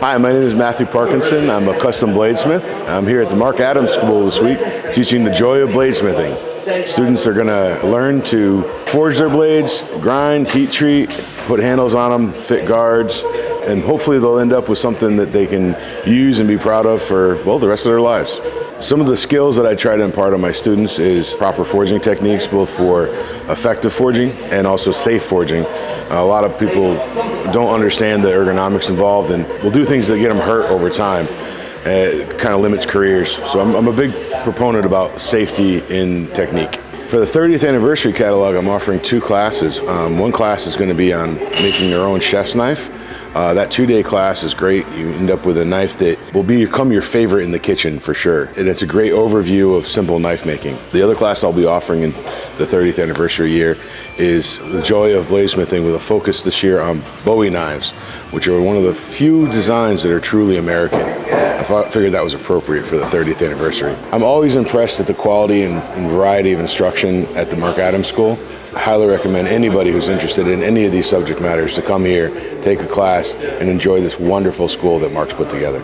Hi, my name is Matthew Parkinson. I'm a custom bladesmith. I'm here at the Marc School this week teaching the joy of bladesmithing. Students are going to learn to forge their blades, grind, heat treat, put handles on them, fit guards, and hopefully they'll end up with something that they can use and be proud of for, well, the rest of their lives. Some of the skills that I try to impart on my students is proper forging techniques, both for effective forging and also safe forging. A lot of people don't understand the ergonomics involved and will do things that get them hurt over time. It kind of limits careers. So I'm a big proponent about safety in technique. For the 30th anniversary catalog, I'm offering 2 classes. One class is going to be on making your own chef's knife. That 2-day class is great. You end up with a knife that will become your favorite in the kitchen for sure. And it's a great overview of simple knife making. The other class I'll be offering in the 30th anniversary year is the joy of bladesmithing, with a focus this year on Bowie knives, which are one of the few designs that are truly American. I figured that was appropriate for the 30th anniversary. I'm always impressed at the quality and variety of instruction at the Marc School. I highly recommend anybody who's interested in any of these subject matters to come here, take a class, and enjoy this wonderful school that Marc's put together.